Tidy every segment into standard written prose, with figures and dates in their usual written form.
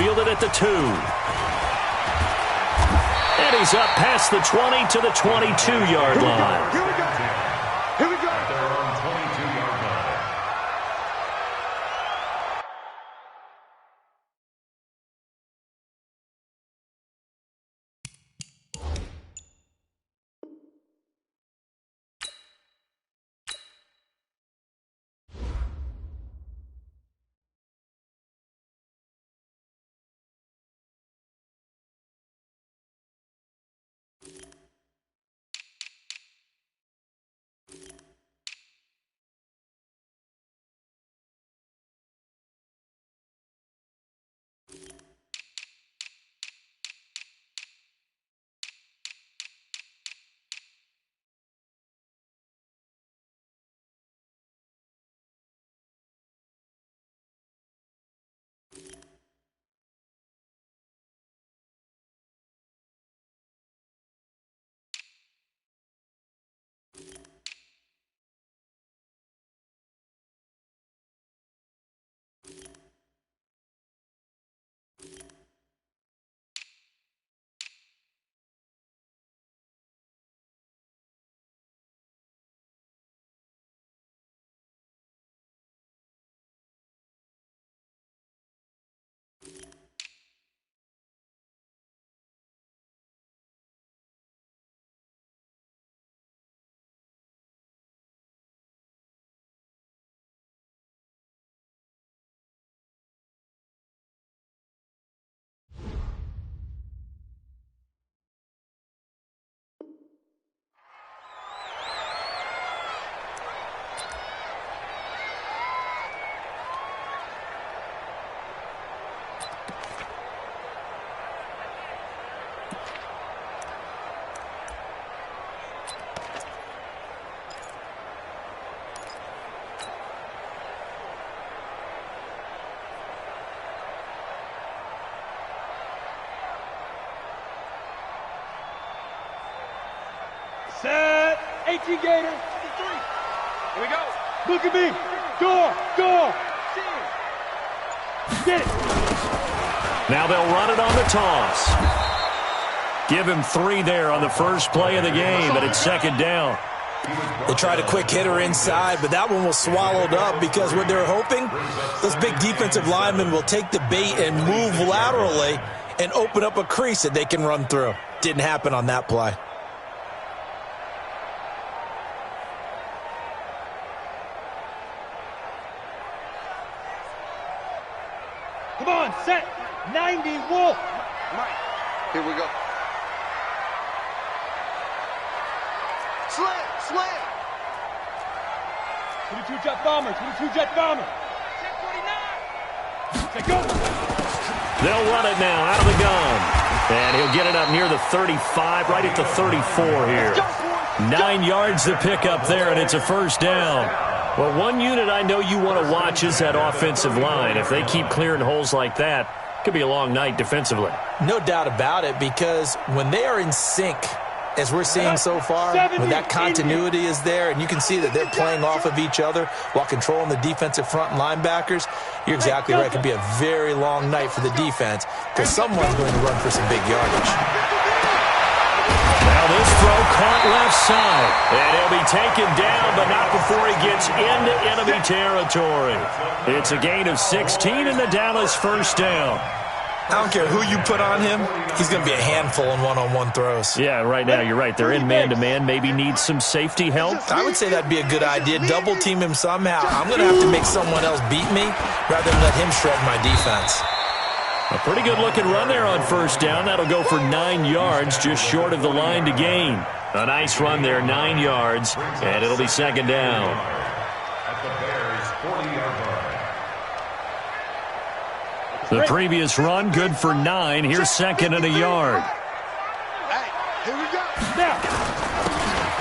fielded at the 2. And he's up past the 20 to the 22-yard line. Here we go. Here we go. They're on 22-yard line. Set. 18 Gator. 53. Here we go. Look at me. Door. Get it. Now they'll run it on the toss. Give him 3 there on the first play of the game, but it's second down. They tried a quick hitter inside, but that one was swallowed up because what they're hoping, those big defensive linemen will take the bait and move laterally and open up a crease that they can run through. Didn't happen on that play. Come on, set. 90 Wolf. Right. Here we go. Slam. 22 jet bomber. 22 jet bomber. 1049. Say go. They'll run it now out of the gun. And he'll get it up near the 35, right at the 34 here. 9 yards to pick up there, and it's a first down. Well, one unit I know you want to watch is that offensive line. If they keep clearing holes like that, it could be a long night defensively. No doubt about it, because when they are in sync, as we're seeing so far, when that continuity is there, and you can see that they're playing off of each other while controlling the defensive front and linebackers, you're exactly right. It could be a very long night for the defense because someone's going to run for some big yardage. Now this throw caught left side, and he'll be taken down, but not before he gets into enemy territory. It's a gain of 16 in the Dallas first down. I don't care who you put on him, he's going to be a handful in one-on-one throws. Yeah, right now you're right. They're in man-to-man, maybe needs some safety help. I would say that'd be a good idea. Double team him somehow. I'm going to have to make someone else beat me rather than let him shred my defense. A pretty good-looking run there on first down. That'll go for 9 yards, just short of the line to gain. A nice run there, 9 yards, and it'll be second down. At the Bears' 40-yard line. The previous run, good for 9. Here's second and a yard. Hey, here we go.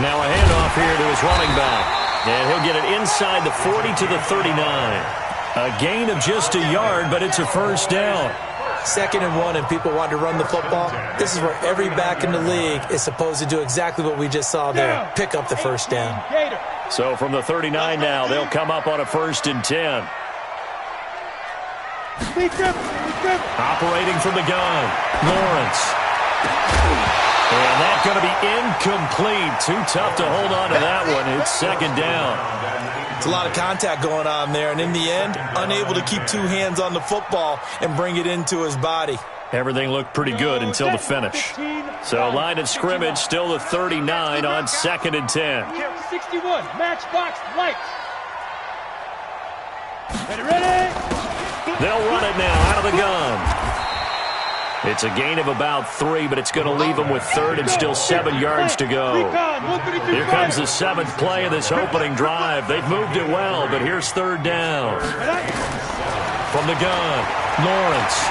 Now a handoff here to his running back. And he'll get it inside the 40 to the 39. A gain of just a yard, but it's a first down. 2nd and 1, and people want to run the football. This is where every back in the league is supposed to do exactly what we just saw there. Pick up the first down. So from the 39 now, they'll come up on a 1st and 10. Operating from the gun, Lawrence. And that's going to be incomplete. Too tough to hold on to that one. It's second down. It's a lot of contact going on there, and in the end, unable to keep two hands on the football and bring it into his body. Everything looked pretty good until the finish. So line of scrimmage still the 39 on 2nd and 10. 61, matchbox light. Ready? They'll run it now out of the gun. It's a gain of about 3, but it's going to leave them with 3rd and still 7 yards to go. Here comes the 7th play of this opening drive. They've moved it well, but here's 3rd down. From the gun, Lawrence.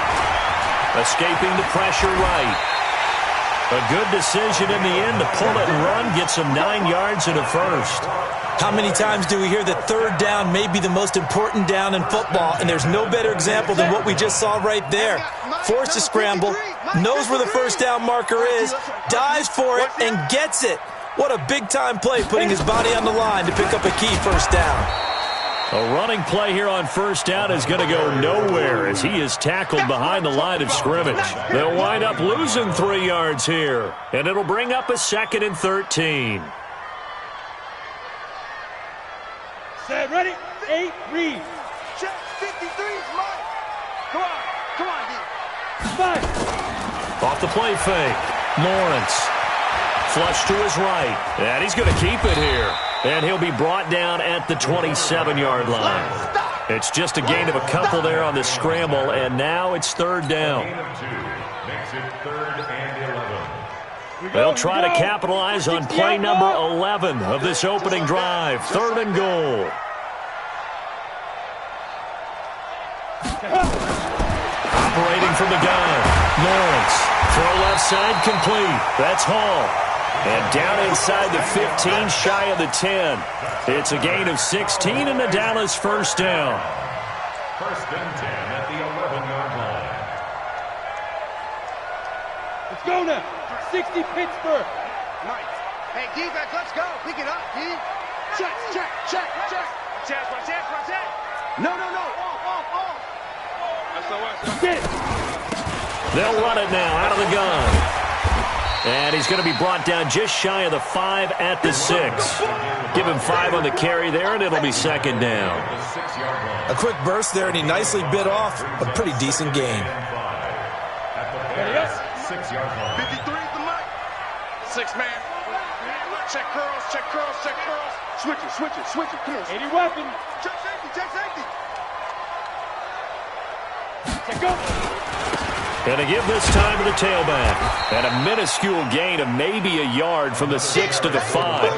Escaping the pressure right. A good decision in the end to pull it and run, get some 9 yards and a first. How many times do we hear that 3rd down may be the most important down in football, and there's no better example than what we just saw right there. Forced to scramble, knows where the first down marker is, dives for it, and gets it. What a big-time play, putting his body on the line to pick up a key first down. A running play here on first down is going to go nowhere as he is tackled behind the line of scrimmage. They'll wind up losing 3 yards here, and it'll bring up a 2nd and 13. Set, ready, 8, read. Check, 53's Mike. Come on, D. 5. Off the play fake, Lawrence. Flush to his right, and he's going to keep it here. And he'll be brought down at the 27-yard line. It's just a gain of a couple there on the scramble, and now it's 3rd down. Makes it 3rd and 11. They'll try to capitalize on play number 11 of this opening drive. 3rd and goal. Operating from the gun, Lawrence. Throw left side complete. That's Hall. And down inside the 15, shy of the 10. It's a gain of 16 and the Dallas first down. 1st and 10 at the 11-yard line. Let's go now. 60 Pittsburgh. Mike. Hey, defense, let's go. Pick it up, D. Check. Check. No. Off. Get it. They'll run it now out of the gun. And he's going to be brought down just shy of the 5 at the 6. Give him 5 on the carry there, and it'll be 2nd down. A quick burst there, and he nicely bit off a pretty decent gain. At the 6-yard line. 53's the Mike. 6 man. Check curls. Switch it. Come on. 80 weapon. Check safety. Check go. And to give this time to the tailback. And a minuscule gain of maybe a yard from the 6 to the 5.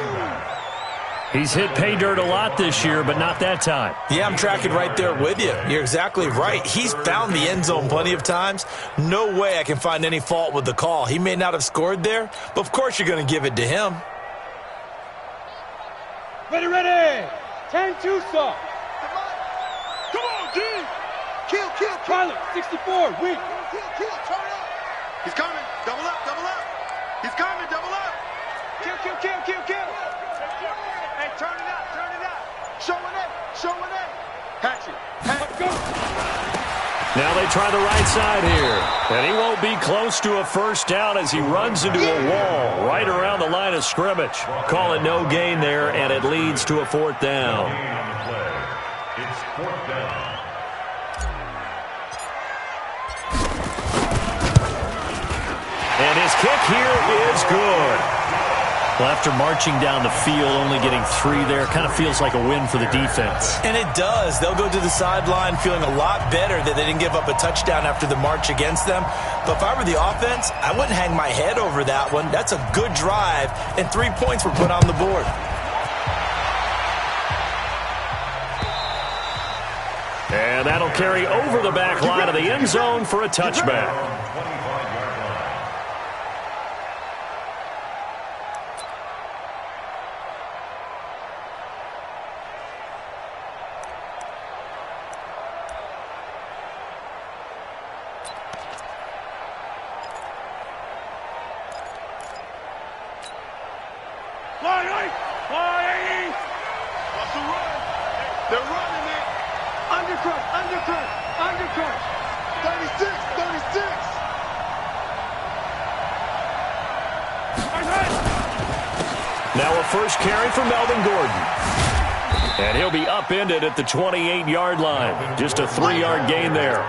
He's hit pay dirt a lot this year, but not that time. Yeah, I'm tracking right there with you. You're exactly right. He's found the end zone plenty of times. No way I can find any fault with the call. He may not have scored there, but of course you're going to give it to him. Ready. 10 Tucson. Come on, D. Kill. Pilot, 64, weak. Kill, turn up. He's coming. Double up. He's coming, double up. Kill. Hey, turn it up. Showing it. Hatch it. Go. Now they try the right side here. And he won't be close to a first down as he runs into a wall right around the line of scrimmage. Call it no gain there, and it leads to a 4th down. It's 4th down. And his kick here is good. Well, after marching down the field, only getting 3 there, kind of feels like a win for the defense. And it does. They'll go to the sideline feeling a lot better that they didn't give up a touchdown after the march against them. But if I were the offense, I wouldn't hang my head over that one. That's a good drive, and 3 points were put on the board. And that'll carry over the back line of the end zone for a touchback. Undercut. 36, 36. Now a first carry for Melvin Gordon. And he'll be upended at the 28-yard line. Just a 3-yard gain there.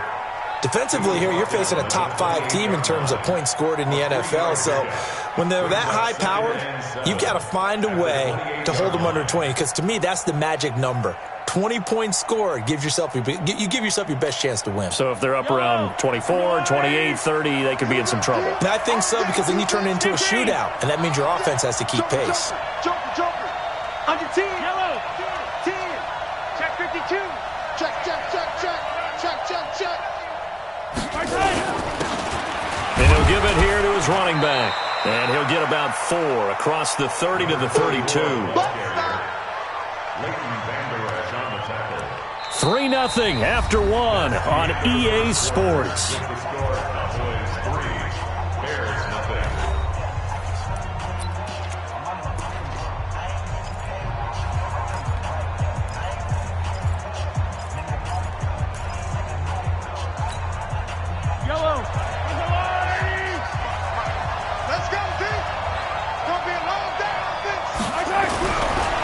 Defensively here, you're facing a top-5 team in terms of points scored in the NFL. So when they're that high-powered, you've got to find a way to hold them under 20. Because to me, that's the magic number. 20 points scored, you give yourself your best chance to win. So if they're up around 24, 28, 30, they could be in some trouble. And I think so, because then you turn it into a shootout, and that means your offense has to keep pace. Joker. Under 10. Yellow. 10. Check 52. Check. And he'll give it here to his running back. And he'll get about 4 across the 30 to the 32. 3-0 after 1 on EA Sports.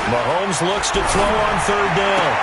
Mahomes looks to throw on 3rd down.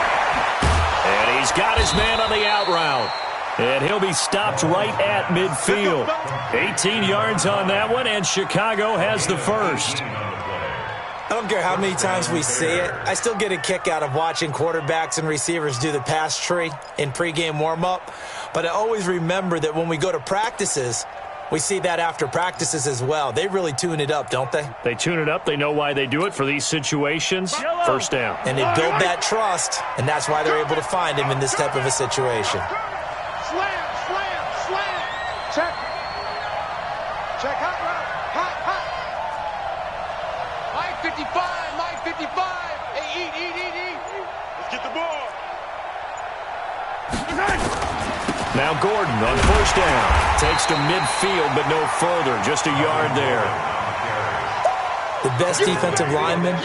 And he's got his man on the out route. And he'll be stopped right at midfield. 18 yards on that one, and Chicago has the first. I don't care how many times we see it. I still get a kick out of watching quarterbacks and receivers do the pass tree in pregame warm-up. But I always remember that when we go to practices, we see that after practices as well. They really tune it up, don't they? They tune it up. They know why they do it for these situations. First down. And they build that trust, and that's why they're able to find him in this type of a situation. Slam. Check. Check hot route. Hot. My 55. Hey, eat. Let's get the ball. Now Gordon on first down. Takes to midfield, but no further. Just a yard there. The best defensive linemen,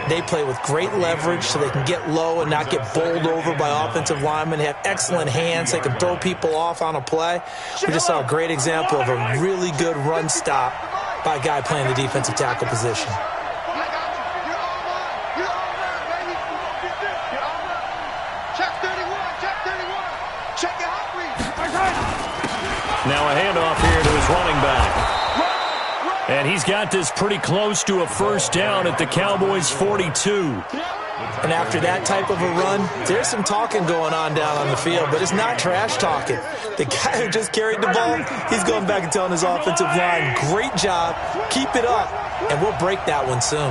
they play with great leverage so they can get low and not get bowled over by offensive linemen. They have excellent hands. They can throw people off on a play. We just saw a great example of a really good run stop by a guy playing the defensive tackle position. Now a handoff here to his running back. And he's got this pretty close to a first down at the Cowboys' 42. And after that type of a run, there's some talking going on down on the field, but it's not trash talking. The guy who just carried the ball, he's going back and telling his offensive line, great job, keep it up, and we'll break that one soon.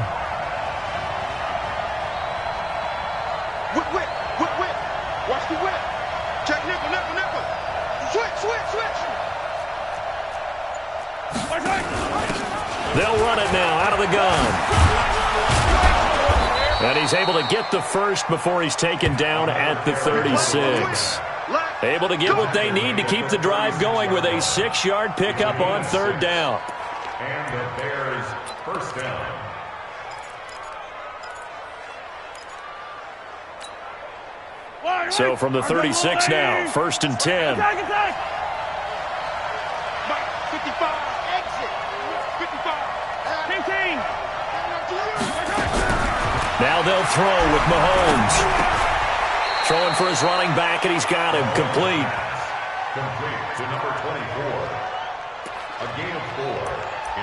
Whip. Watch the whip. Check nickel. Switch. They'll run it now out of the gun. And he's able to get the first before he's taken down at the 36. Able to get what they need to keep the drive going with a 6-yard pickup on 3rd down. And the Bears first down. So from the 36 now, 1st and 10. 55. Exit. 55. 15. Now they'll throw with Mahomes. Throwing for his running back, and he's got him complete. Complete to number 24. A gain of 4.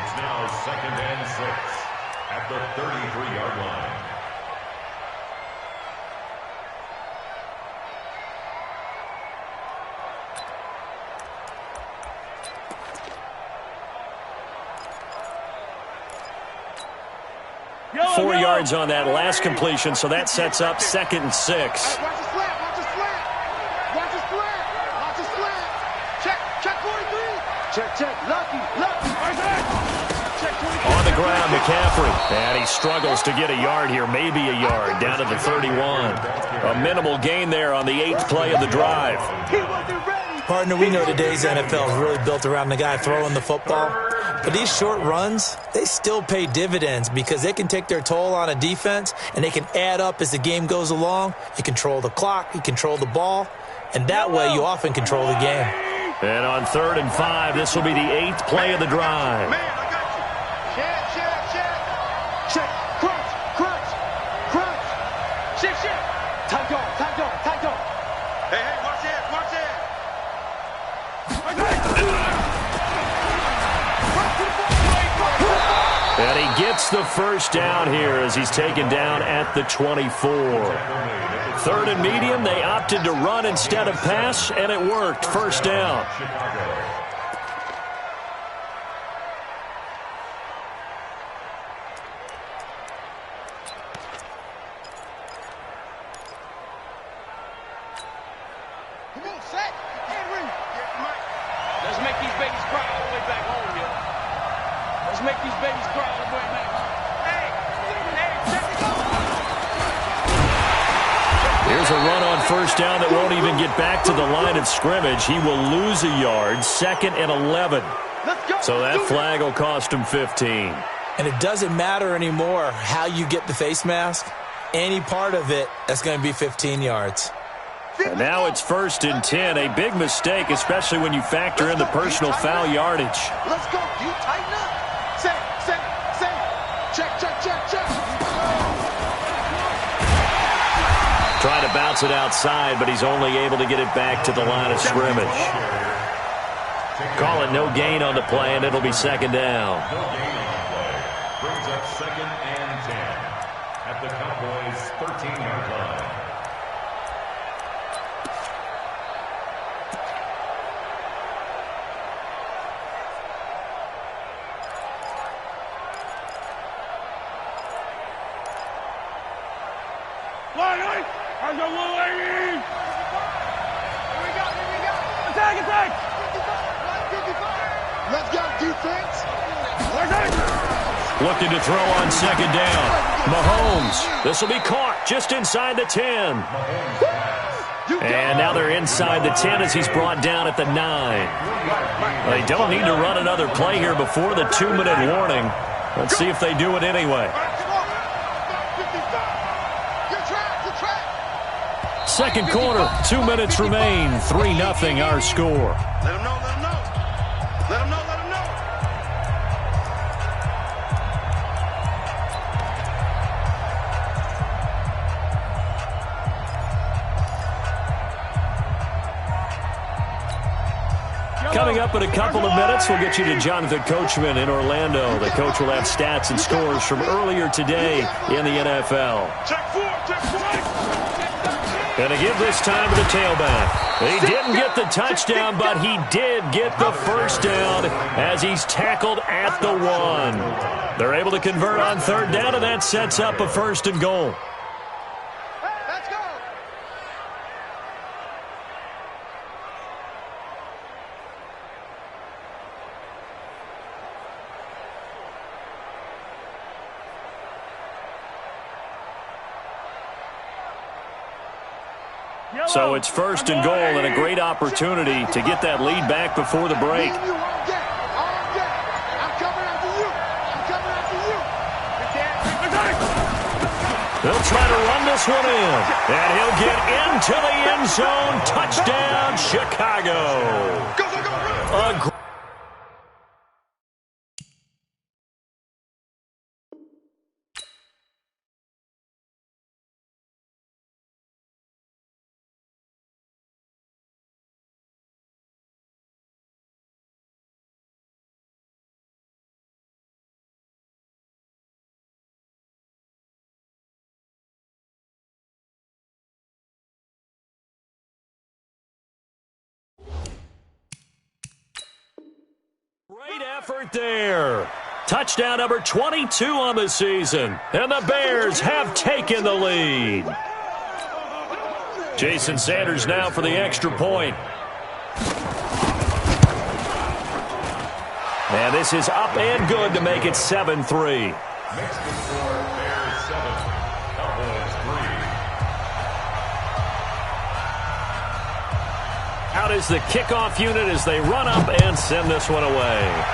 It's now 2nd and 6 at the 33-yard line. Yo, 4 yards on that last completion, so that sets up 2nd and 6. Watch the slant. Check 43. Check. Lucky. Check 23. On the ground, McCaffrey. And he struggles to get a yard here, maybe a yard, down to the 31. A minimal gain there on the 8th play of the drive. He wasn't ready. Partner, we know today's NFL is really built around the guy throwing the football. But these short runs, they still pay dividends because they can take their toll on a defense and they can add up as the game goes along. You control the clock, you control the ball, And that way, you often control the game. And on 3rd and 5, this will be the 8th play of the drive. Man, I got you. Check. Check. Crunch. Shift. Time go. Hey, watch it. And he gets the first down here as he's taken down at the 24. 3rd and medium, they opted to run instead of pass, and it worked. First down. Come on, set. Henry. Let's make these babies cry all the way back home, yo. Let's make these babies cry all the way back home. Hey, check it out. Here's a run on first down that won't even get back to the line of scrimmage. He will lose a yard, 2nd and 11. Let's go. So that flag will cost him 15. And it doesn't matter anymore how you get the face mask. Any part of it, that's going to be 15 yards. And now it's 1st and 10. A big mistake, especially when you factor in the personal foul yardage. Let's go. Do you tighten up? Say. Check. Trying to bounce it outside, but he's only able to get it back to the line of scrimmage. Call it no gain on the play, and it'll be 2nd down. No gain on the play. Brings up 2nd and 10 at the Cowboys' 13-yard line. How's your little lady? Here we go. Attack. Let's go, defense. Looking to throw on 2nd down. Mahomes. This will be caught just inside the 10. And now they're inside the 10 as he's brought down at the 9. They don't need to run another play here before the 2-minute warning. Let's see if they do it anyway. Second quarter, 2 minutes remain. 3-0 our score. Let him know. Coming up in a couple of minutes, we'll get you to Jonathan Coachman in Orlando. The coach will have stats and scores from earlier today in the NFL. Check 4. Going to give this time to the tailback. He didn't get the touchdown, but he did get the first down as he's tackled at the 1. They're able to convert on 3rd down, and that sets up a 1st and goal. Let's go. So it's 1st and goal and a great opportunity to get that lead back before the break. I'm coming after you. They'll try to run this one in, and he'll get into the end zone. Touchdown, Chicago. Go. Great effort there. Touchdown number 22 on the season. And the Bears have taken the lead. Jason Sanders now for the extra point. And this is up and good to make it 7-3. Makes the score Bears 7, Cowboys 3. Out is the kickoff unit as they run up and send this one away.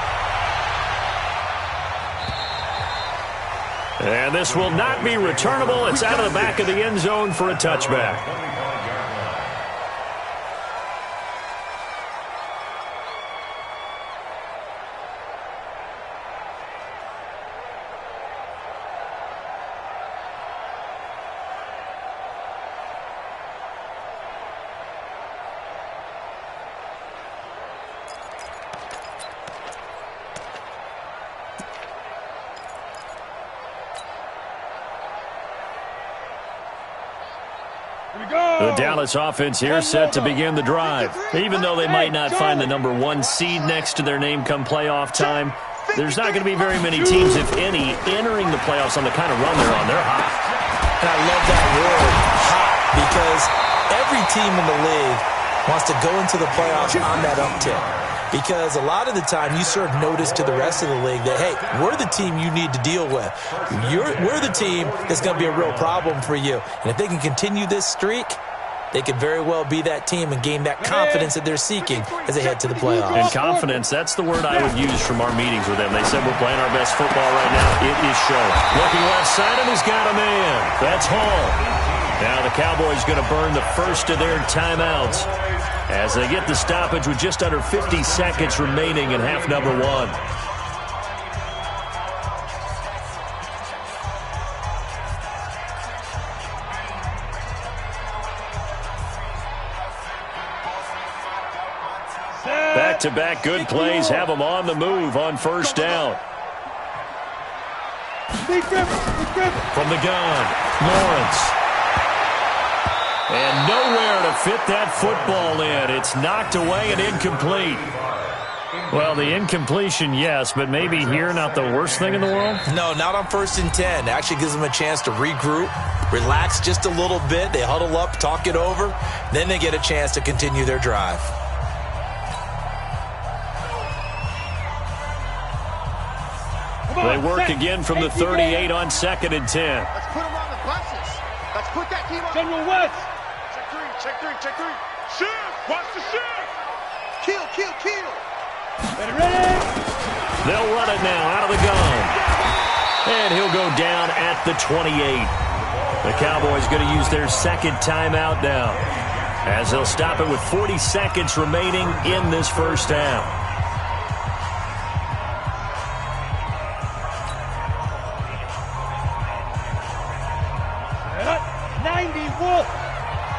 And this will not be returnable. It's out of the back of the end zone for a touchback. The Dallas offense here set to begin the drive. Even though they might not find the #1 seed next to their name come playoff time, there's not going to be very many teams, if any, entering the playoffs on the kind of run they're on. They're hot. And I love that word, hot, because every team in the league wants to go into the playoffs on that uptick. Because a lot of the time you serve notice to the rest of the league that, hey, we're the team you need to deal with. We're the team that's going to be a real problem for you. And if they can continue this streak, they could very well be that team and gain that confidence that they're seeking as they head to the playoffs. And confidence, that's the word I would use from our meetings with them. They said we're playing our best football right now. It is showing. Looking left side, and he's got a man. That's Hall. Now the Cowboys going to burn the first of their timeouts as they get the stoppage with just under 50 seconds remaining in half number 1. Back-to-back good plays have them on the move on first down. From the gun, Lawrence. And nowhere to fit that football in. It's knocked away and incomplete. Well, the incompletion, yes, but maybe here not the worst thing in the world? No, not on 1st and 10. It actually gives them a chance to regroup, relax just a little bit. They huddle up, talk it over. Then they get a chance to continue their drive. They work again from the 38 on 2nd and 10. Let's put them on the buses. Let's put that team on. General West. Check three. Shift. Watch the shift. Kill. Ready. They'll run it now out of the gun. And he'll go down at the 28. The Cowboys going to use their second timeout now, as they'll stop it with 40 seconds remaining in this first half.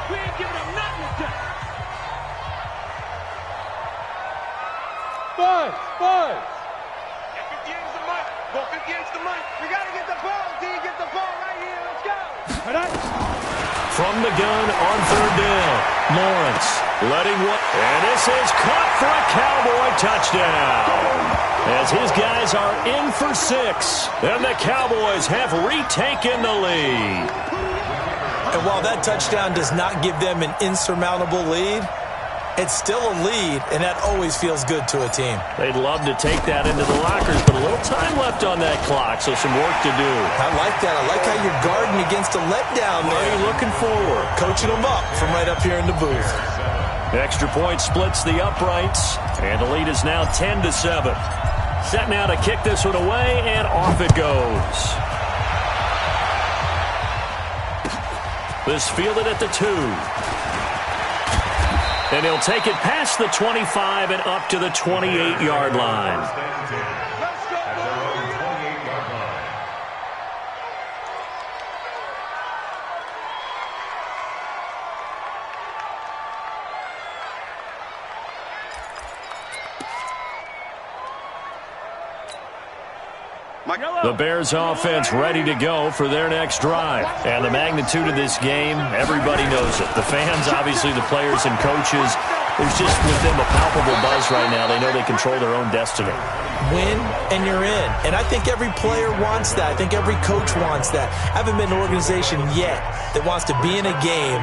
We ain't giving them nothing to do. Five. Go against the mic. We got to get the ball, D. Get the ball right here. Let's go. From the gun on 3rd down, Lawrence letting one. And this is caught for a Cowboy touchdown, as his guys are in for 6. And the Cowboys have retaken the lead. And while that touchdown does not give them an insurmountable lead, it's still a lead, and that always feels good to a team. They'd love to take that into the lockers, but a little time left on that clock, so some work to do. I like that. I like how you're guarding against a letdown there. Are you looking forward? Coaching them up from right up here in the booth. Extra point splits the uprights, and the lead is now 10-7. Set now to kick this one away, and off it goes. This fielded at the 2. And he'll take it past the 25 and up to the 28-yard line. The Bears offense ready to go for their next drive. And the magnitude of this game, everybody knows it. The fans, obviously the players and coaches, there's just with them a palpable buzz right now. They know they control their own destiny. Win and you're in. And I think every player wants that. I think every coach wants that. I haven't been an organization yet that wants to be in a game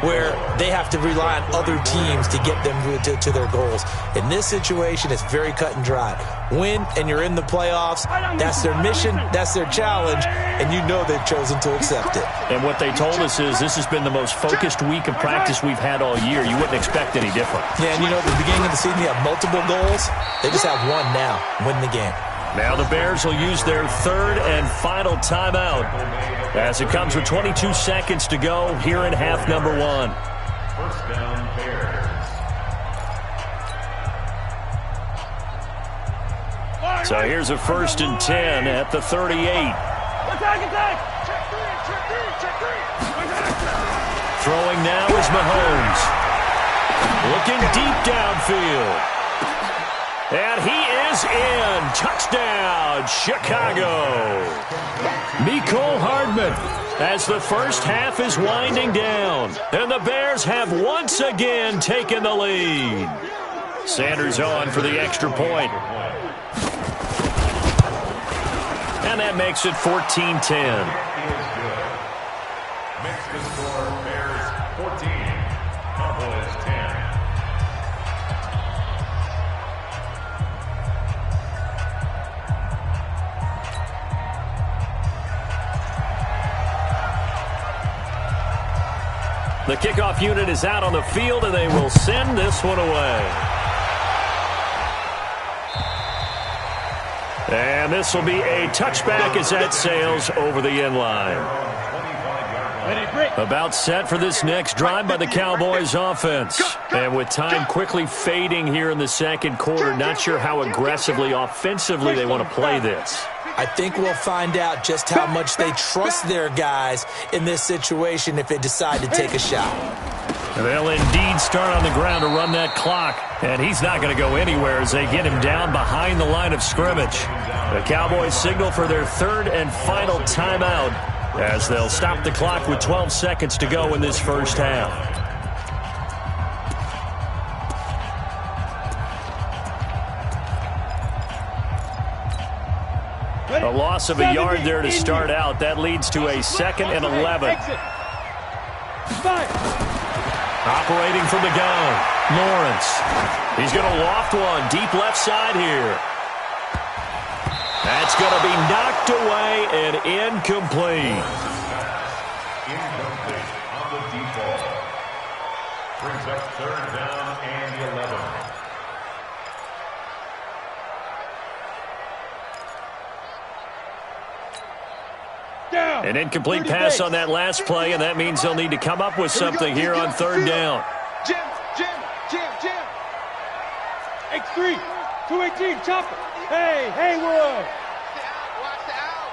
where they have to rely on other teams to get them to their goals. In this situation, it's very cut and dry. Win and you're in the playoffs. That's their mission. That's their challenge. And you know they've chosen to accept it. And what they told us is this has been the most focused week of practice we've had all year. You wouldn't expect any different. Yeah, and you know, at the beginning of the season, you have multiple goals. They just have one now. Win the game. Now the Bears will use their third and final timeout as it comes with 22 seconds to go here in half number 1. First down, Bears. So here's a 1st and 10 at the 38. Attack. Check three. Throwing now is Mahomes. Looking deep downfield. And he is is in. Touchdown, Chicago. Mecole Hardman as the first half is winding down. And the Bears have once again taken the lead. Sanders on for the extra point. And that makes it 14-10. Makes the score Bears 14, Cowboys 10. The kickoff unit is out on the field, and they will send this one away. And this will be a touchback as that sails over the end line. About set for this next drive by the Cowboys offense. And with time quickly fading here in the second quarter, not sure how aggressively, offensively they want to play this. I think we'll find out just how much they trust their guys in this situation if they decide to take a shot. They'll indeed start on the ground to run that clock. And he's not going to go anywhere as they get him down behind the line of scrimmage. The Cowboys signal for their third and final timeout as they'll stop the clock with 12 seconds to go in this first half. A loss of a yard there to start out. That leads to a 2nd and 11. Operating from the gun, Lawrence. He's going to loft one deep left side here. That's going to be knocked away and incomplete. Incomplete on the default. Brings up 3rd down and 11. An incomplete pass on that last play, and that means they'll need to come up with something here on 3rd down. Jim. X3, 218, chopper. Hey, Haywood. Watch the out.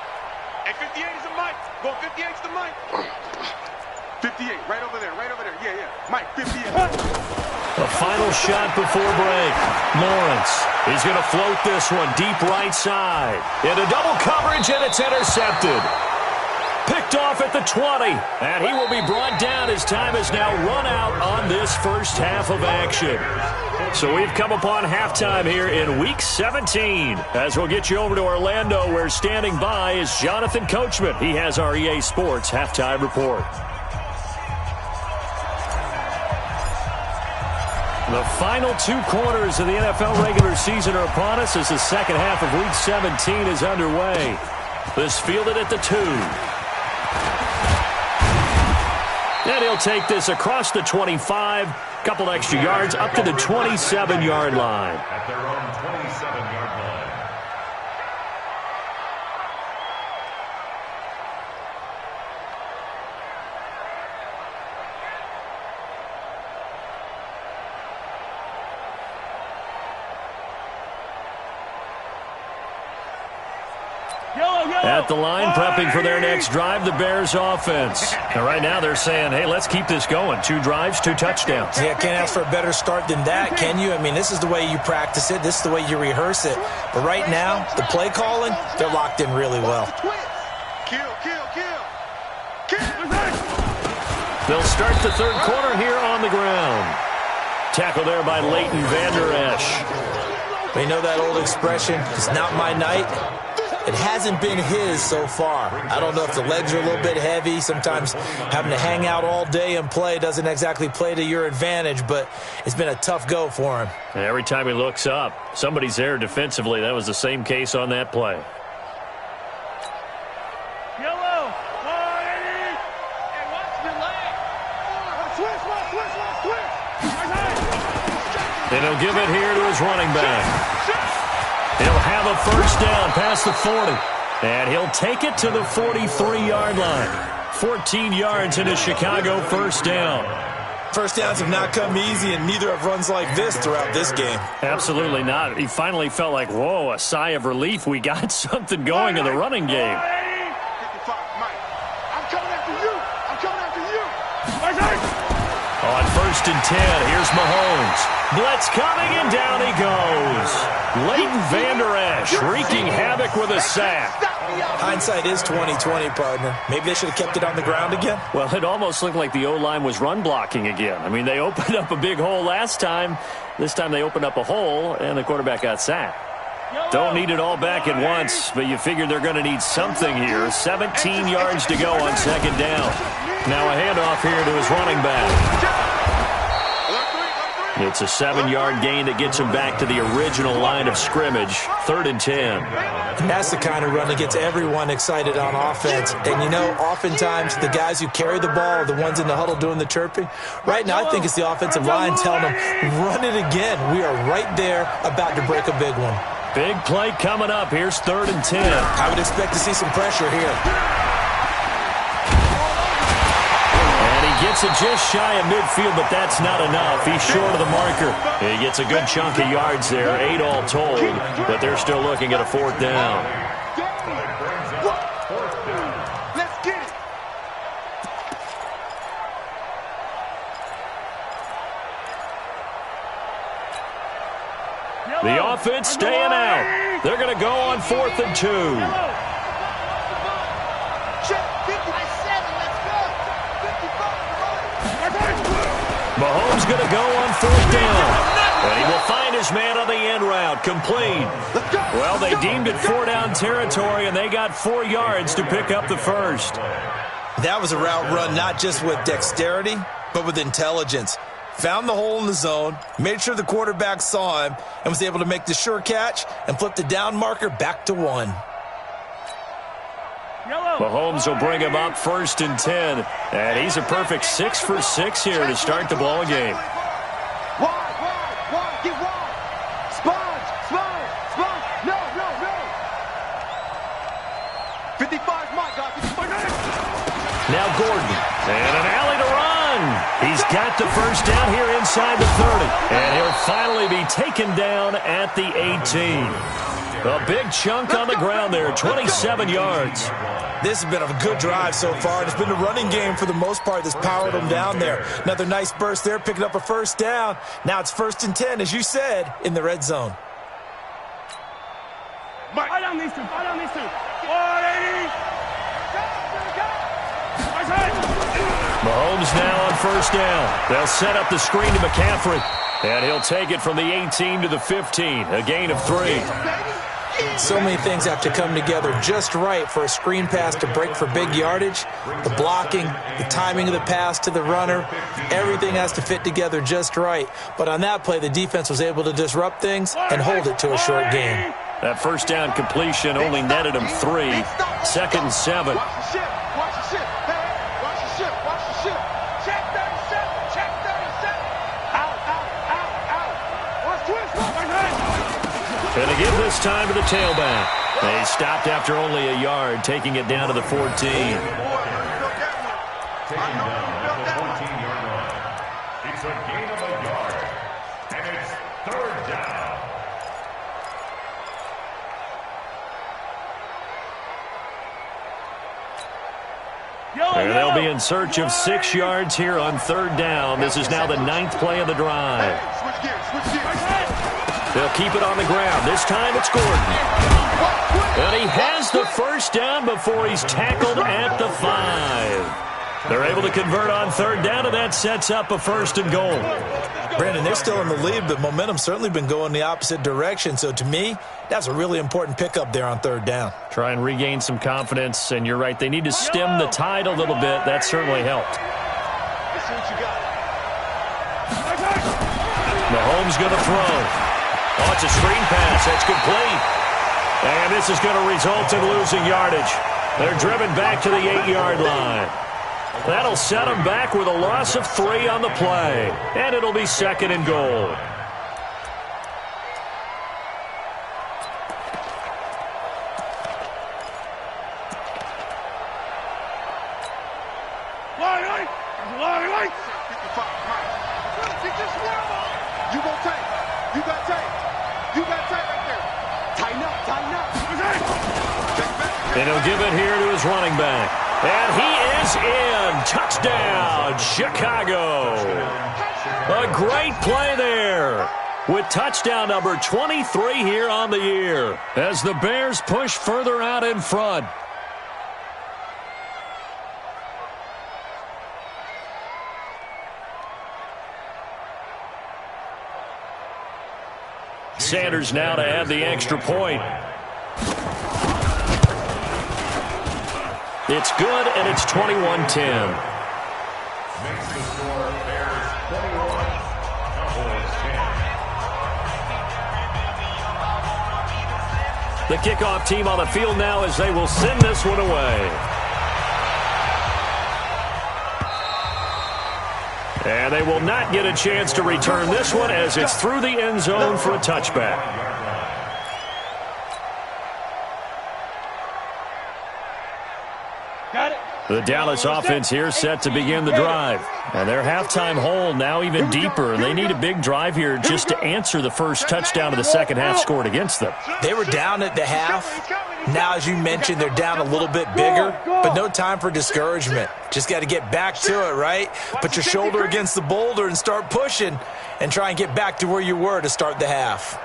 Hey, 58 is the Mike. Go 58 is the Mike. 58, right over there. Yeah. Mike, 58. The final shot before break. Lawrence. He's going to float this one deep right side. Into double coverage, and it's intercepted. Picked off at the 20, and he will be brought down as time has now run out on this first half of action. So we've come upon halftime here in Week 17. As we'll get you over to Orlando, where standing by is Jonathan Coachman. He has our EA Sports Halftime Report. The final 2 quarters of the NFL regular season are upon us as the second half of Week 17 is underway. This fielded at the 2. And he'll take this across the 25, couple extra yards up to the 27-yard line. At their own 27-yard line. At the line, prepping for their next drive, the Bears offense. And right now they're saying, hey, let's keep this going. 2 drives, 2 touchdowns. Yeah, can't ask for a better start than that, can you? I mean, this is the way you practice it. This is the way you rehearse it. But right now, the play calling, they're locked in really well. Kill. They'll start the 3rd quarter here on the ground. Tackle there by Leighton Vander Esch. You know that old expression, it's not my night. It hasn't been his so far. I don't know if the legs are a little bit heavy. Sometimes having to hang out all day and play doesn't exactly play to your advantage, but it's been a tough go for him. And every time he looks up, somebody's there defensively. That was the same case on that play. Yellow. Hey, watch your leg. Twist. And he'll give it here to his running back. He'll have a first down past the 40. And he'll take it to the 43-yard line. 14 yards into Chicago first down. First downs have not come easy, and neither have runs like this throughout this game. Absolutely not. He finally felt like, whoa, a sigh of relief. We got something going in the running game. 55, Mike. I'm coming after you. On 1st and 10, here's Mahomes. Blitz coming, and down he goes. Leighton Vander Esch wreaking havoc with a sack. Hindsight is 20/20, partner. Maybe they should have kept it on the ground again. Well, it almost looked like the O-line was run blocking again. I mean, they opened up a big hole last time. This time they opened up a hole, and the quarterback got sacked. Don't need it all back at once, but you figure they're going to need something here. 17 yards to go on second down. Now a handoff here to his running back. It's a 7-yard gain that gets him back to the original line of scrimmage. 3rd and 10. And that's the kind of run that gets everyone excited on offense. And, you know, oftentimes the guys who carry the ball are the ones in the huddle doing the chirping. Right now, I think it's the offensive line telling them, run it again. We are right there about to break a big one. Big play coming up. Here's 3rd and 10. I would expect to see some pressure here. Gets it just shy of midfield, but that's not enough. He's short of the marker. He gets a good chunk of yards there, 8 all told, but they're still looking at a 4th down. Let's get it. The offense staying out. They're going to go on 4th and 2. Mahomes going to go on 4th down. And he will find his man on the end route. Complete. Well, they deemed it 4-down territory, and they got 4 yards to pick up the first. That was a route run not just with dexterity, but with intelligence. Found the hole in the zone, made sure the quarterback saw him, and was able to make the sure catch and flip the down marker back to 1. Mahomes will bring him up 1st and 10. And he's a perfect 6 for 6 here to start the ball game. Wide, get wide. Sponge. No. 55's my guy. 55. Now Gordon. And an alley to run. He's got the first down here inside the 30. And he'll finally be taken down at the 18. A big chunk on the ground there, 27 yards. This has been a good drive so far. It's been the running game for the most part that's powered them down there. Another nice burst there, picking up a first down. Now it's 1st and 10, as you said, in the red zone. Right on these two. 180. Mahomes now on 1st down. They'll set up the screen to McCaffrey. And he'll take it from the 18 to the 15. A gain of 3. So many things have to come together just right for a screen pass to break for big yardage. The blocking, the timing of the pass to the runner, everything has to fit together just right. But on that play, the defense was able to disrupt things and hold it to a short gain. That first down completion only netted him 3. 2nd and 7. Watch the ship. Hey, watch the ship. Check 37. Out. Watch twist. And to give this time to the tailback. They stopped after only a yard, taking it down to the 14. Taken down at the 14-yard line. It's a gain of a yard. And it's 3rd down. And they'll be in search of 6 yards here on 3rd down. This is now the 9th play of the drive. Switch gears. They'll keep it on the ground. This time it's Gordon. And he has the first down before he's tackled at the 5. They're able to convert on 3rd down, and that sets up a 1st and goal. Brandon, they're still in the lead, but momentum's certainly been going the opposite direction. So to me, that's a really important pickup there on 3rd down. Try and regain some confidence, and you're right. They need to stem the tide a little bit. That certainly helped. Let's see what you got. Mahomes going to throw. Oh, it's a screen pass. That's complete. And this is going to result in losing yardage. They're driven back to the 8-yard line. That'll set them back with a loss of 3 on the play. And it'll be 2nd and goal. And he'll give it here to his running back. And he is in. Touchdown, Chicago. A great play there. with touchdown number 23 here on the year as the Bears push further out in front. Sanders now to add the extra point. It's good, and it's 21-10. Makes the score Bears 21, Cowboys 10. The kickoff team on the field now as they will send this one away. And they will not get a chance to return this one as it's through the end zone for a touchback. Got it. The Dallas offense here set to begin the drive. And their halftime hole now even deeper, and they need a big drive here just to answer the first touchdown of the second half scored against them. They were down at the half. Now, as you mentioned, they're down a little bit bigger, but no time for discouragement. Just got to get back to it, right? Put your shoulder against the boulder and start pushing and try and get back to where you were to start the half.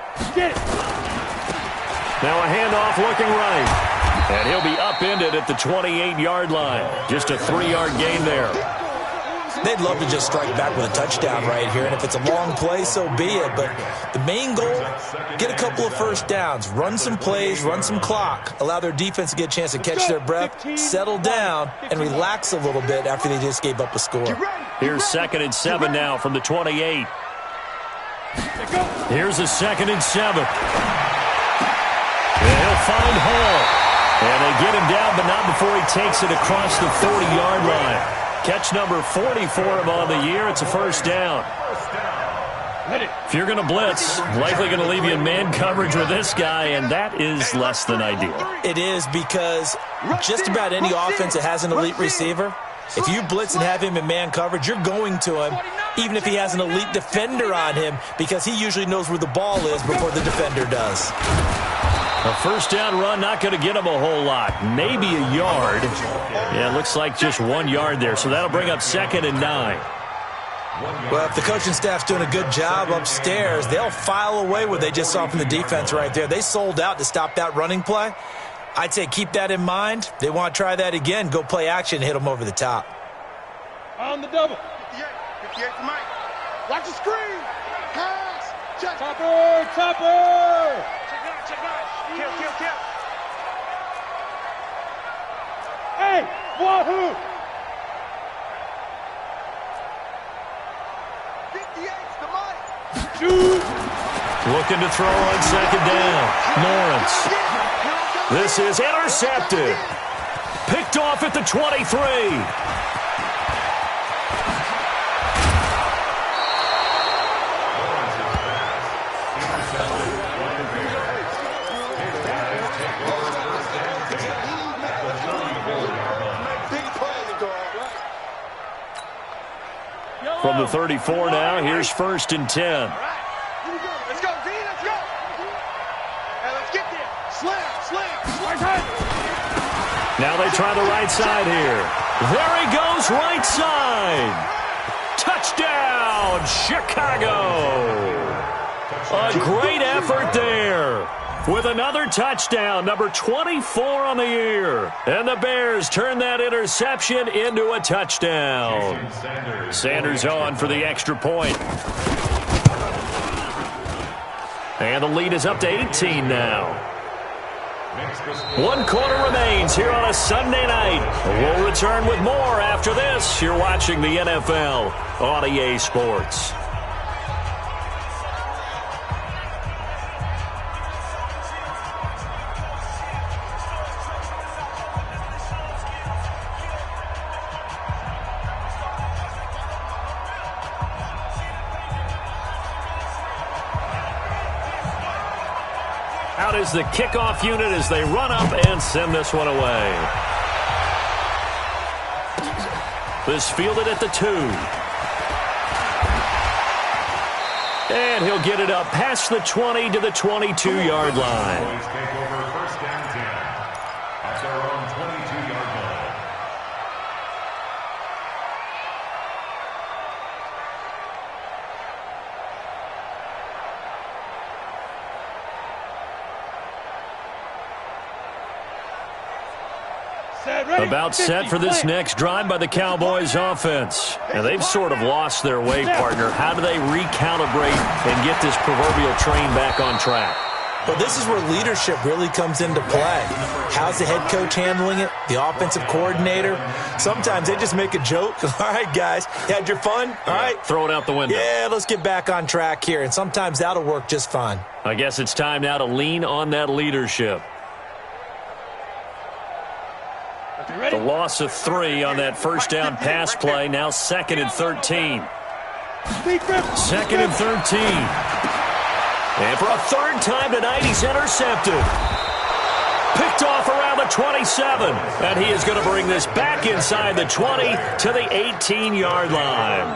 Now a handoff looking right. And he'll be upended at the 28-yard line. Just a 3-yard gain there. They'd love to just strike back with a touchdown right here, and if it's a long play, so be it. But the main goal, get a couple of first downs, run some plays, run some clock, allow their defense to get a chance to catch their breath, settle down, and relax a little bit after they just gave up a score. Here's 2nd and 7 now from the 28. Here's a 2nd and 7. And he'll find Hall. And they get him down, but not before he takes it across the 30-yard line. Catch number 40 for him on the year. It's a first down. If you're going to blitz, likely going to leave you in man coverage with this guy, and that is less than ideal. It is because just about any offense that has an elite receiver, if you blitz and have him in man coverage, you're going to him, even if he has an elite defender on him, because he usually knows where the ball is before the defender does. A first down run, not going to get him a whole lot. Maybe a yard. Yeah, it looks like just 1 yard there, so that'll bring up 2nd and 9. Well, if the coaching staff's doing a good job upstairs, they'll file away what they just saw from the defense right there. They sold out to stop that running play. I'd say keep that in mind. They want to try that again. Go play action and hit them over the top. On the double. 58 to Mike. Watch the screen. Pass. Check. Topper. Topper. Check out. Kill. Hey, wahoo! 58's the Mike. Shoot. Looking to throw on 2nd down. Lawrence. This is intercepted. Picked off at the 23. From the 34 now, here's 1st and 10. Let's go, Z, let's go. Hey, let's get there. Slam. Right hand. Now they try the right side here. There he goes, right side. Touchdown, Chicago. A great effort there. With another touchdown, number 24 on the year. And the Bears turn that interception into a touchdown. Sanders on for the extra point. And the lead is up to 18 now. 1 quarter remains here on a Sunday night. We'll return with more after this. You're watching the NFL on EA Sports. Out is the kickoff unit as they run up and send this one away. This fielded at the 2. And he'll get it up past the 20 to the 22-yard line. Take over 1st and 10 at their own 22-yard line. About set for this next drive by the Cowboys offense. And they've sort of lost their way, partner. How do they recalibrate and get this proverbial train back on track? Well, this is where leadership really comes into play. How's the head coach handling it? The offensive coordinator? Sometimes they just make a joke. All right, guys, you had your fun? All right. Throw it out the window. Yeah, let's get back on track here. And sometimes that'll work just fine. I guess it's time now to lean on that leadership. The loss of 3 on that first down pass play. Now 2nd and 13. 2nd and 13. And for a 3rd time tonight, he's intercepted. Picked off around the 27. And he is going to bring this back inside the 20 to the 18-yard line.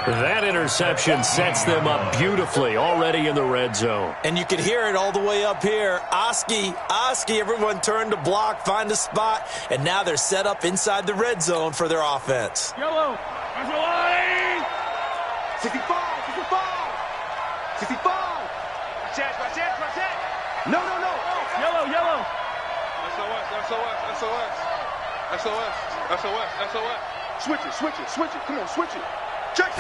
That interception sets them up beautifully already in the red zone. And you can hear it all the way up here. Oski, everyone turned to block, find a spot, and now they're set up inside the red zone for their offense. Yellow, there's a line. 65. 65. No. Yellow. SOS. Switch it. Come on, switch it. Check.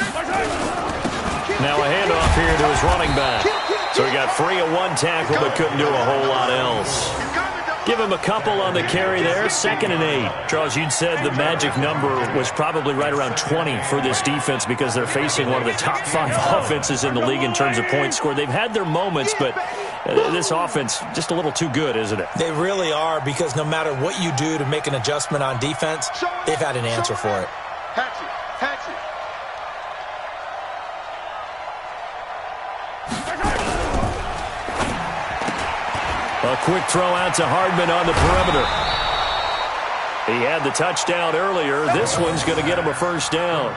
Now a handoff here to his running back. So he got free of 1 tackle but couldn't do a whole lot else. Give him a couple on the carry there. 2nd and 8. Charles, you'd said the magic number was probably right around 20 for this defense because they're facing one of the top 5 offenses in the league in terms of points scored. They've had their moments, but this offense just a little too good, isn't it? They really are, because no matter what you do to make an adjustment on defense, they've had an answer for it. Hatchet. A quick throw out to Hardman on the perimeter. He had the touchdown earlier. This one's going to get him a 1st down.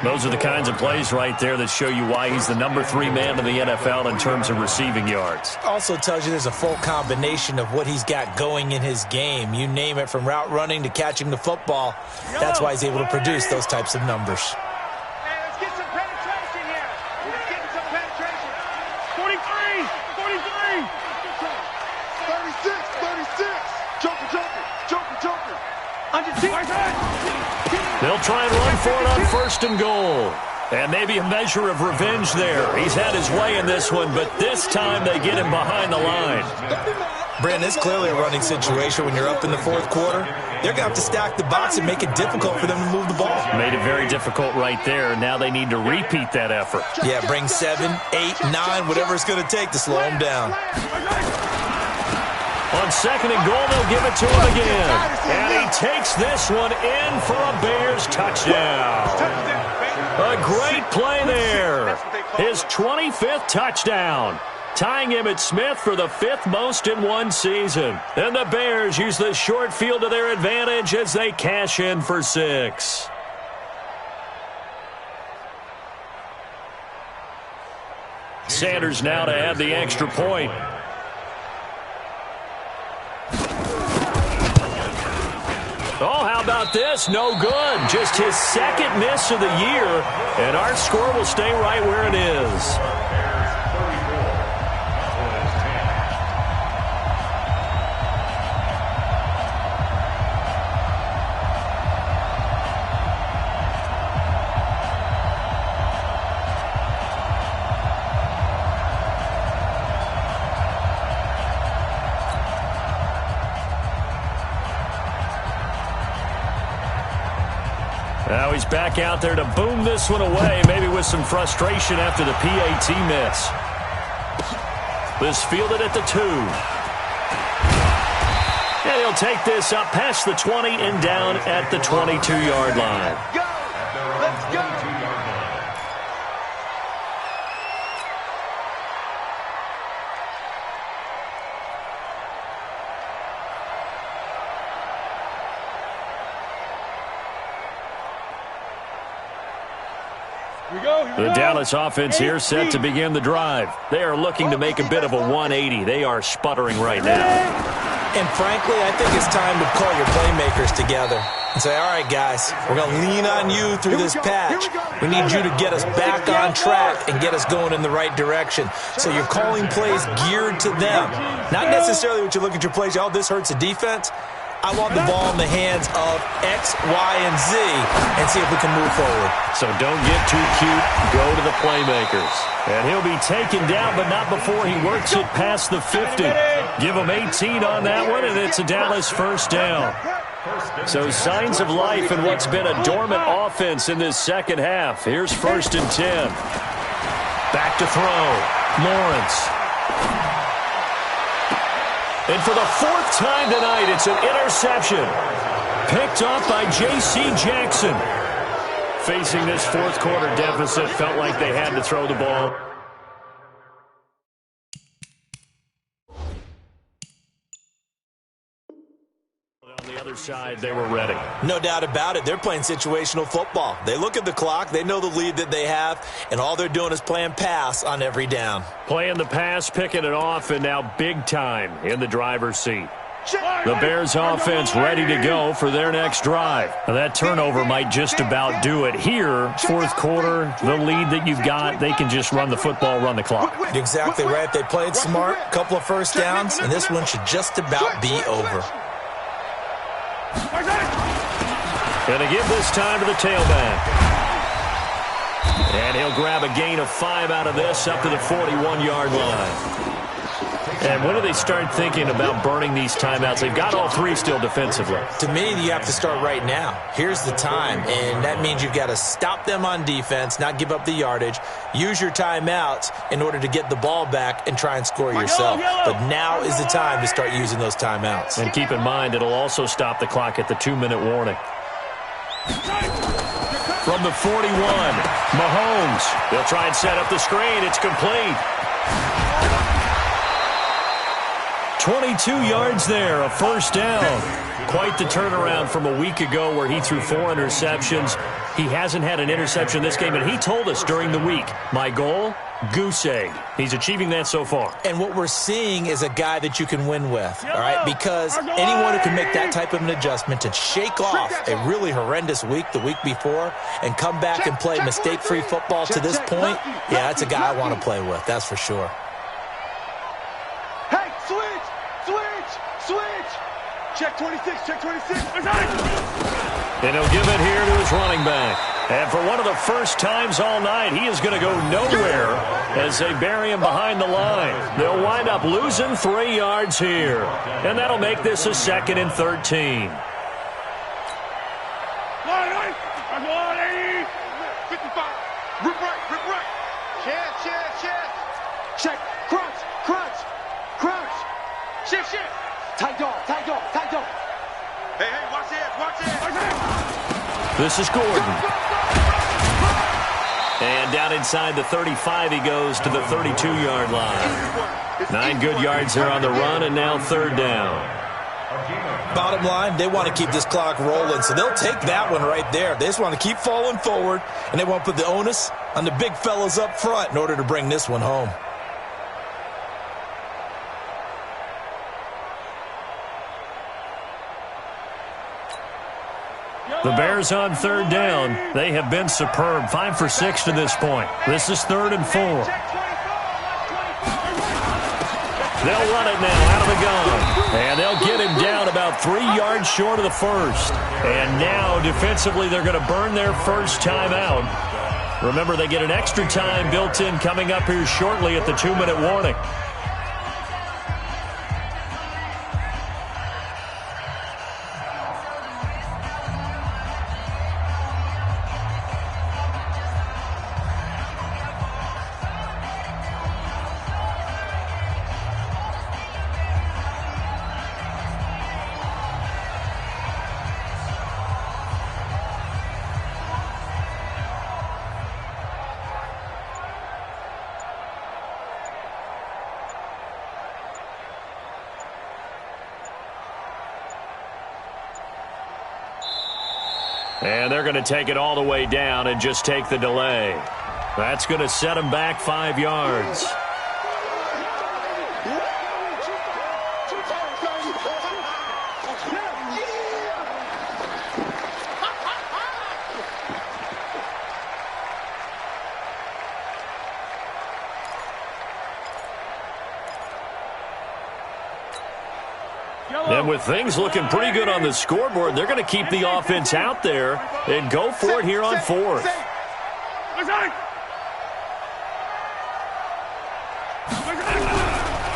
Those are the kinds of plays right there that show you why he's the number 3 man in the NFL in terms of receiving yards. Also tells you there's a full combination of what he's got going in his game. You name it, from route running to catching the football. That's why he's able to produce those types of numbers. Hey, let's get some penetration here. Let's get some penetration. 43. 36. Joker. They'll try and run for it on 1st and goal. And maybe a measure of revenge there. He's had his way in this one, but this time they get him behind the line. Brandon, it's clearly a running situation when you're up in the 4th quarter. They're going to have to stack the box and make it difficult for them to move the ball. Made it very difficult right there. Now they need to repeat that effort. Yeah, bring 7, 8, 9, whatever it's going to take to slow them down. On 2nd and goal, they'll give it to him again. And he takes this one in for a Bears touchdown. A great play there. His 25th touchdown, tying him at Smith for the 5th most in one season. And the Bears use the short field to their advantage as they cash in for 6. Sanders now to add the extra point. Oh, how about this? No good. Just his 2nd miss of the year, and our score will stay right where it is. Now he's back out there to boom this one away, maybe with some frustration after the PAT miss. This fielded at the 2. And he'll take this up past the 20 and down at the 22-yard line. Let's go. The Dallas offense here set to begin the drive. They are looking to make a bit of a 180. They are sputtering right now. And frankly, I think it's time to call your playmakers together and say, all right, guys, we're going to lean on you through this patch. We need you to get us back on track and get us going in the right direction. So you're calling plays geared to them. Not necessarily what you look at your plays, oh, this hurts the defense. I want the ball in the hands of X, Y, and Z and see if we can move forward. So don't get too cute. Go to the playmakers. And he'll be taken down, but not before he works it past the 50. Give him 18 on that one, and it's a Dallas first down. So signs of life in what's been a dormant offense in this second half. Here's 1st and 10. Back to throw. Lawrence. And for the 4th time tonight, it's an interception. Picked off by J.C. Jackson. Facing this 4th quarter deficit, felt like they had to throw the ball. On the other side, they were ready. No doubt about it. They're playing situational football. They look at the clock. They know the lead that they have, and all they're doing is playing pass on every down. Playing the pass, picking it off, and now big time in the driver's seat. The Bears offense ready to go for their next drive. Now that turnover might just about do it. Here, 4th quarter, the lead that you've got, they can just run the football, run the clock. Exactly right. They played smart, a couple of first downs, and this one should just about be over. Gonna give this time to the tailback. And he'll grab a gain of 5 out of this up to the 41-yard line. And when do they start thinking about burning these timeouts? They've got all 3 still defensively. To me, you have to start right now. Here's the time, and that means you've got to stop them on defense, not give up the yardage, use your timeouts in order to get the ball back and try and score yourself. But now is the time to start using those timeouts. And keep in mind, it'll also stop the clock at the 2-minute warning. From the 41, Mahomes. They'll try and set up the screen. It's complete. 22 yards there, a first down. Quite the turnaround from a week ago where he threw 4 interceptions. He hasn't had an interception this game, and he told us during the week, my goal, goose egg. He's achieving that so far. And what we're seeing is a guy that you can win with, all right? Because anyone who can make that type of an adjustment to shake off a really horrendous week the week before and come back and play mistake-free football to this point, yeah, that's a guy I want to play with, that's for sure. Hey, switch! Check 26, check 26. And he'll give it here to his running back. And for one of the first times all night, he is going to go nowhere as they bury him behind the line. They'll wind up losing 3 yards here. And that'll make this a 2nd and 13. 55. Rip right. Check. Crunch. Shift. Tight dog. Hey, watch it. This is Gordon. And down inside the 35, he goes to the 32-yard line. 9 good yards there on the run, and now 3rd down. Bottom line, they want to keep this clock rolling, so they'll take that one right there. They just want to keep falling forward, and they want to put the onus on the big fellas up front in order to bring this one home. The Bears on 3rd down. They have been superb. 5 for 6 to this point. This is 3rd and 4. They'll run it now out of the gun. And they'll get him down about 3 yards short of the first. And now, defensively, they're going to burn their first timeout. Remember, they get an extra time built in coming up here shortly at the 2-minute warning. And they're going to take it all the way down and just take the delay. That's going to set them back 5 yards. And with things looking pretty good on the scoreboard, they're going to keep the offense out there and go for it here on fourth.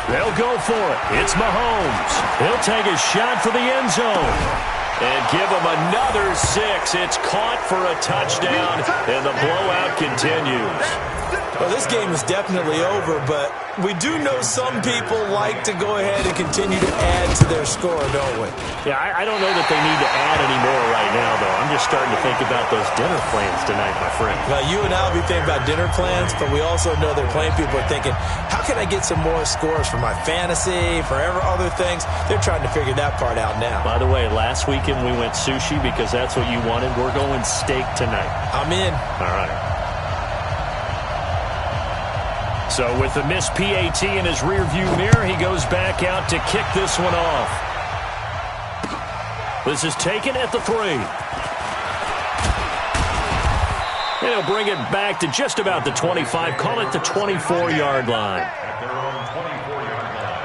They'll go for it. It's Mahomes. He'll take a shot for the end zone. And give him another 6. It's caught for a touchdown, and the blowout continues. Well, this game is definitely over, but we do know some people like to go ahead and continue to add to their score, don't we? Yeah, I don't know that they need to add any more right now, though. I'm just starting to think about those dinner plans tonight, my friend. Well, you and I will be thinking about dinner plans, but we also know that plenty of people are thinking, how can I get some more scores for my fantasy, for other things? They're trying to figure that part out now. By the way, last weekend we went sushi because that's what you wanted. We're going steak tonight. I'm in. All right. So with the missed PAT in his rearview mirror, he goes back out to kick this one off. This is taken at the 3. And he'll bring it back to just about the 25. Call it the 24-yard line. At their own 24-yard line.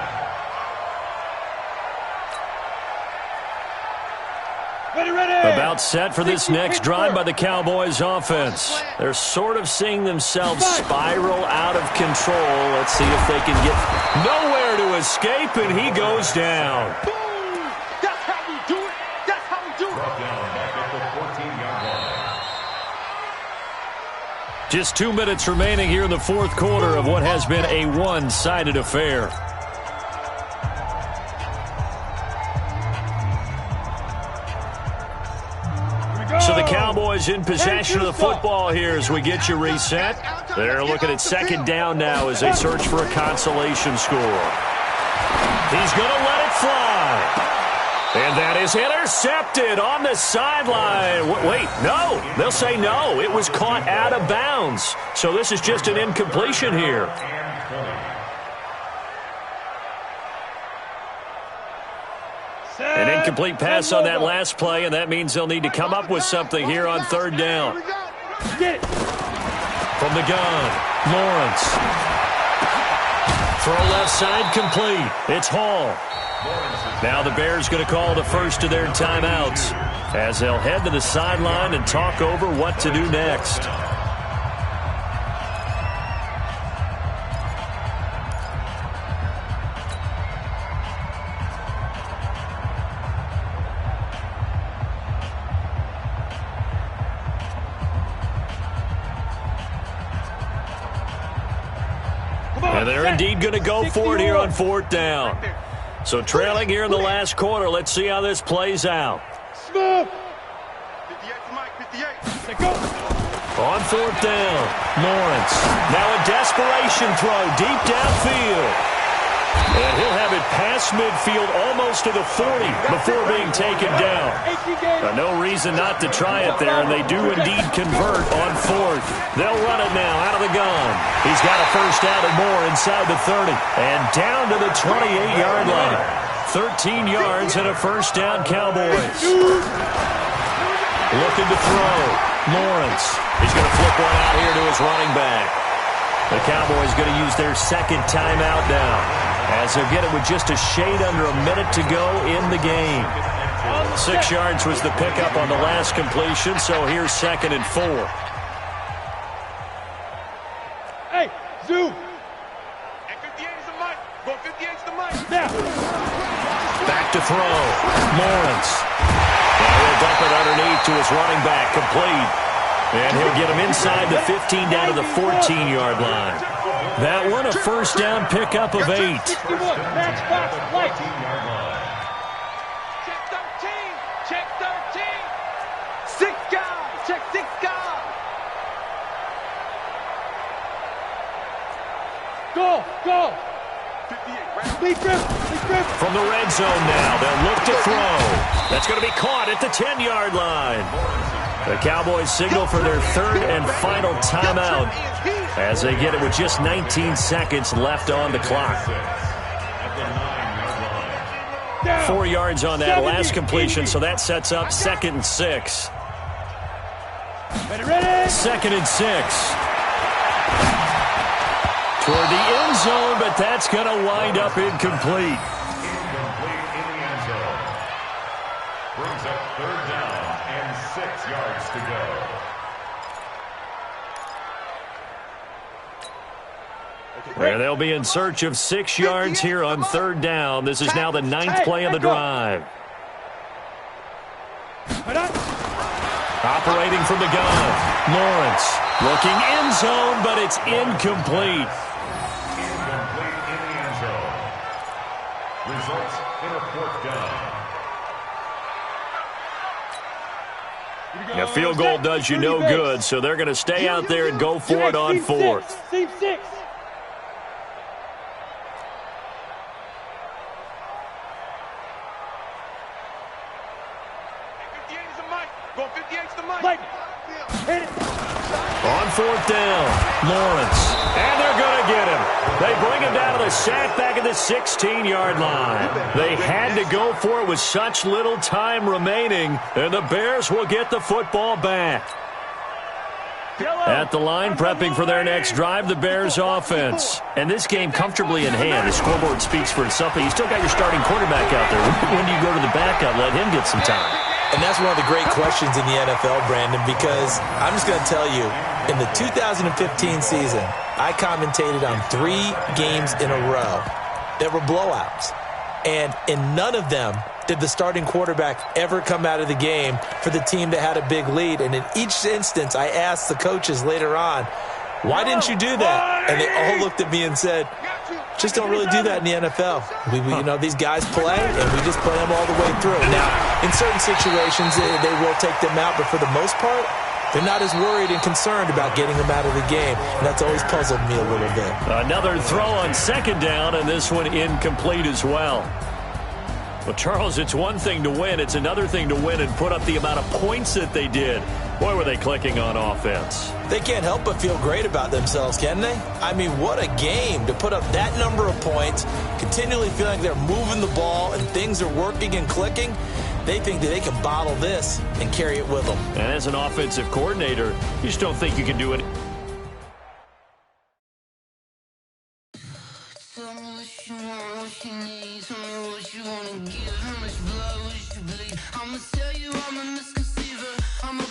About set for this next drive by the Cowboys offense. They're sort of seeing themselves spiral out of control. Let's see if they can get nowhere to escape, and he goes down. That's how we do it. That's how we do it. Brought down back at the 14-yard line. Just 2 minutes remaining here in the fourth quarter of what has been a one-sided affair. So the Cowboys in possession of the football here as we get you reset. They're looking at second down now as they search for a consolation score. He's going to let it fly. And that is intercepted on the sideline. Wait, no. They'll say no. It was caught out of bounds. So this is just an incompletion here. An incomplete pass on that last play, and that means they'll need to come up with something here on third down. From the gun, Lawrence. Throw left side complete. It's Hall. Now the Bears going to call the first of their timeouts as they'll head to the sideline and talk over what to do next. And they're indeed going to go for it here on fourth down. So trailing here in the last quarter, let's see how this plays out. Smooth. 58. Go. On fourth down, Lawrence. Now a desperation throw deep downfield. And he'll have it past midfield almost to the 40 before being taken down. No reason not to try it there, and they do indeed convert on fourth. They'll run it now out of the gun. He's got a first down and more inside the 30. And down to the 28-yard line. 13 yards and a first down, Cowboys. Looking to throw. Lawrence. He's going to flip one out here to his running back. The Cowboys going to use their second timeout now, as they'll get it with just a shade under a minute to go in the game. 6 yards was the pickup on the last completion, so here's 2nd and 4. Hey, zoom. And 58 is the mic. Go 58 is the mic. Now. Back to throw. Lawrence. Now he'll dump it underneath to his running back, complete. And he'll get him inside the 15 down to the 14-yard line. That one, a first down pickup of 8. 61. Match box. Light. Check 13. Check 13. 6 guys. Check 6 guys. Go. Go. 58. Lead grip. From the red zone now, they'll look to throw. That's going to be caught at the 10-yard line. The Cowboys signal for their third and final timeout as they get it with just 19 seconds left on the clock. 4 yards on that last completion, so that sets up 2nd and 6. Ready. 2nd and 6. Toward the end zone, but that's going to wind up incomplete. Brings up 3rd down and 6 yards to go. And they'll be in search of 6 yards here on 3rd down. This is now the 9th play of the drive. Operating from the gun, Lawrence looking end zone, but it's incomplete. Incomplete in the end zone. Results in a 4th down. A field goal does you no good, so they're going to stay out there and go for it on 4th. Team 6. On 4th down, Lawrence. And they're going to get him. They bring him down to the sack back at the 16-yard line. They had to go for it with such little time remaining, and the Bears will get the football back. At the line, prepping for their next drive, the Bears offense. And this game comfortably in hand. The scoreboard speaks for itself, but you still got your starting quarterback out there. When do you go to the backup, let him get some time? And that's one of the great questions in the NFL, Brandon, because I'm just going to tell you, in the 2015 season, I commentated on 3 games in a row that were blowouts. And in none of them did the starting quarterback ever come out of the game for the team that had a big lead. And in each instance, I asked the coaches later on, why didn't you do that? And they all looked at me and said, just don't really do that in the NFL. You know, these guys play, and we just play them all the way through. Now, in certain situations, they will take them out, but for the most part, they're not as worried and concerned about getting them out of the game, and that's always puzzled me a little bit. Another throw on 2nd down, and this one incomplete as well. Well, Charles, it's one thing to win. It's another thing to win and put up the amount of points that they did. Boy, were they clicking on offense. They can't help but feel great about themselves, can they? I mean, what a game to put up that number of points, continually feeling like they're moving the ball and things are working and clicking. They think that they can bottle this and carry it with them. And as an offensive coordinator, you just don't think you can do it. I'ma tell you I'm a misconceiver. I'm a